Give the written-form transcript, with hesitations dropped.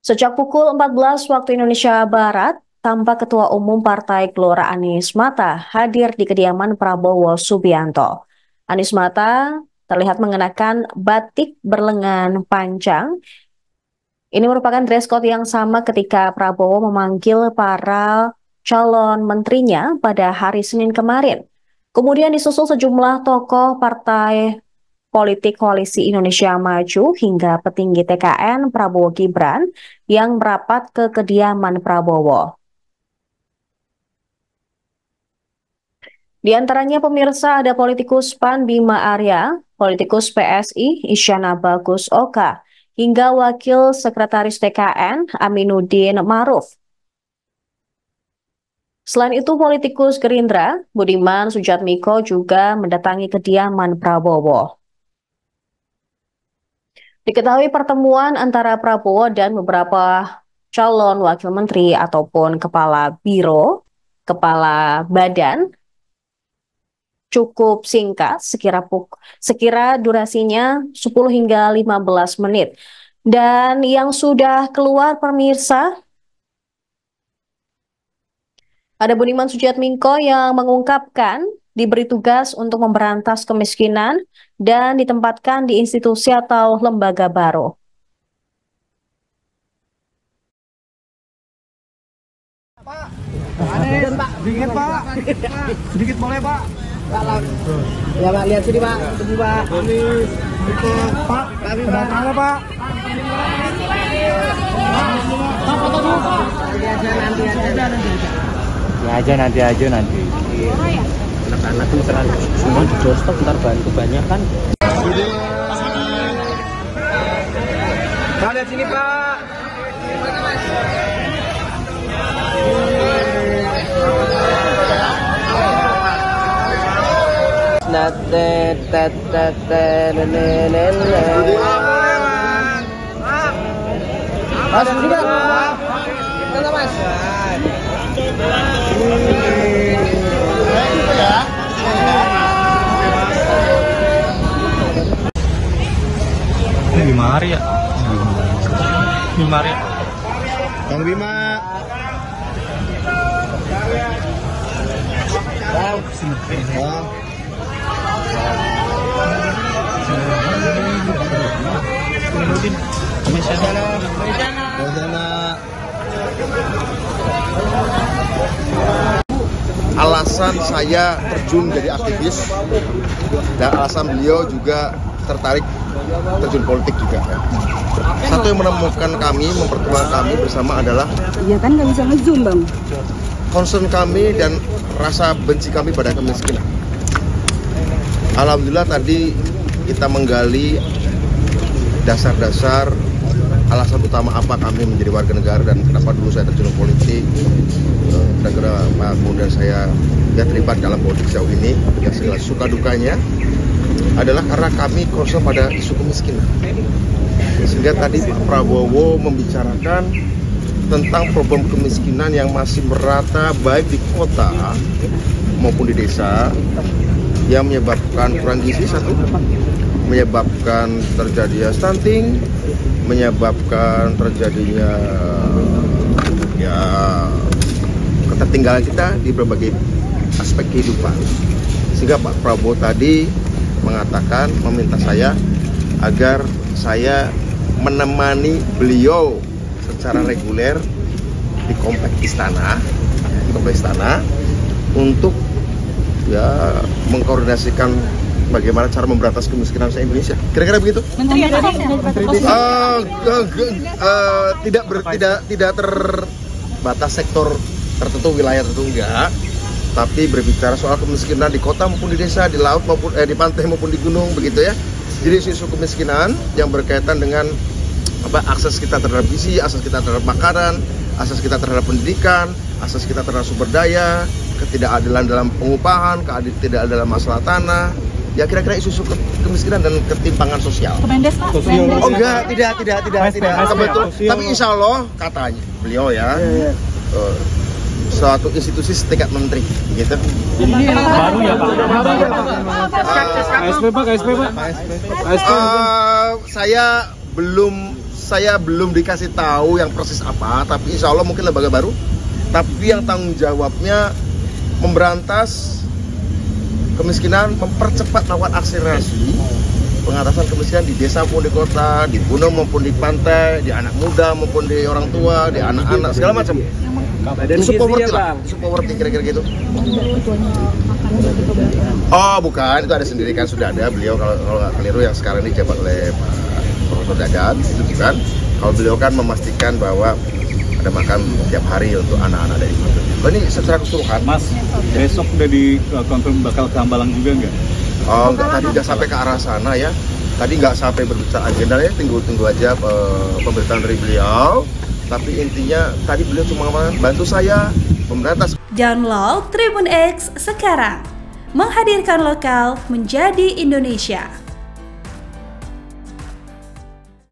Sejak pukul 14 waktu Indonesia Barat, tampak Ketua Umum Partai Gelora Anies Mata hadir di kediaman Prabowo Subianto. Anies Mata terlihat mengenakan batik berlengan panjang. Ini merupakan dress code yang sama ketika Prabowo memanggil para calon menterinya pada hari Senin kemarin. Kemudian disusul sejumlah tokoh partai politik Koalisi Indonesia Maju hingga petinggi TKN Prabowo Gibran yang merapat ke kediaman Prabowo. Di antaranya pemirsa ada politikus PAN Bima Arya, politikus PSI Isyana Bagus Oka, hingga Wakil Sekretaris TKN Aminuddin Ma'ruf. Selain itu, politikus Gerindra Budiman Sujatmiko juga mendatangi kediaman Prabowo. Diketahui pertemuan antara Prabowo dan beberapa calon wakil menteri ataupun kepala biro, kepala badan cukup singkat, sekira durasinya 10 hingga 15 menit. Dan yang sudah keluar pemirsa, ada Budiman Sujatmiko yang mengungkapkan diberi tugas untuk memberantas kemiskinan dan ditempatkan di institusi atau lembaga baru. Pak, sedikit Pak, sedikit boleh Pak. Ya Pak, lihat sini Pak, tunggu Pak. Pak, kedatangannya Pak. Pak, foto dulu Pak. Nanti aja nanti. Anak-anak tuh misalkan semua di doorstop ntar bantu banyak kan. Pak, lihat sini Pak. Mas, juga. Mana Mas? Bima Arya. Bima Arya. Bang Bima. Bang. Alasan saya terjun jadi aktivis dan alasan beliau juga tertarik terjun politik juga. Satu yang menemukan kami, mempertemukan kami bersama adalah iya kan nggak bisa ngezoom Bang. Concern kami dan rasa benci kami pada kemiskinan. Alhamdulillah tadi kita menggali dasar-dasar alasan utama apa kami menjadi warga negara dan kenapa dulu saya terjun politik. Kira-kira kemudian saya terlibat dalam politik sejauh ini. Yang segala suka dukanya adalah karena kami concern pada isu kemiskinan. Sehingga tadi Pak Prabowo membicarakan tentang problem kemiskinan yang masih merata baik di kota maupun di desa, yang menyebabkan kurang gizi satu, menyebabkan terjadinya stunting, menyebabkan terjadinya ketertinggalan kita di berbagai aspek kehidupan. Sehingga Pak Prabowo tadi mengatakan, meminta saya agar saya menemani beliau secara reguler di kompleks istana, untuk mengkoordinasikan bagaimana cara memberantas kemiskinan se-Indonesia. Kira-kira begitu? Menteri tidak terbatas sektor tertentu, wilayah tertentu enggak, tapi berbicara soal kemiskinan di kota maupun di desa, di laut maupun di pantai maupun di gunung, begitu ya. Jadi isu kemiskinan yang berkaitan dengan akses kita terhadap gizi, akses kita terhadap makanan, akses kita terhadap pendidikan, akses kita terhadap sumber daya, ketidakadilan dalam pengupahan, ketidakadilan dalam masalah tanah, ya kira-kira isu kemiskinan dan ketimpangan sosial. Kemendes Pak? Oh enggak, tidak. Kebetulan, tapi insya Allah katanya beliau suatu institusi setingkat menteri, gitu. Ini baru ya Pak? KSP Pak? Saya belum saya belum dikasih tahu yang persis apa, tapi insya Allah mungkin lembaga baru. Tapi yang tanggung jawabnya memberantas kemiskinan, mempercepat melakukan akselerasi pengatasan kemiskinan di desa maupun di kota, di gunung maupun di pantai, di anak muda maupun di orang tua, di anak-anak, segala macam. Isu poverty lah, isu poverty kira-kira gitu. Oh bukan, itu ada sendiri kan, sudah ada beliau, kalau nggak keliru yang sekarang ini dijabat oleh Pak Profesor Dadan, itu bukan. Kalau beliau kan memastikan bahwa ada makan tiap hari untuk anak-anak dari itu. Ini secara keseluruhan. Mas, besok udah dikonfirm bakal ke Hambalang juga nggak? Oh enggak, tadi udah sampai ke arah sana ya. Tadi nggak sampai berbicara agenda ya, tunggu aja pemberitaan dari beliau. Tapi intinya tadi beliau cuma bantu saya memberantas. Download Tribun X sekarang, menghadirkan lokal menjadi Indonesia.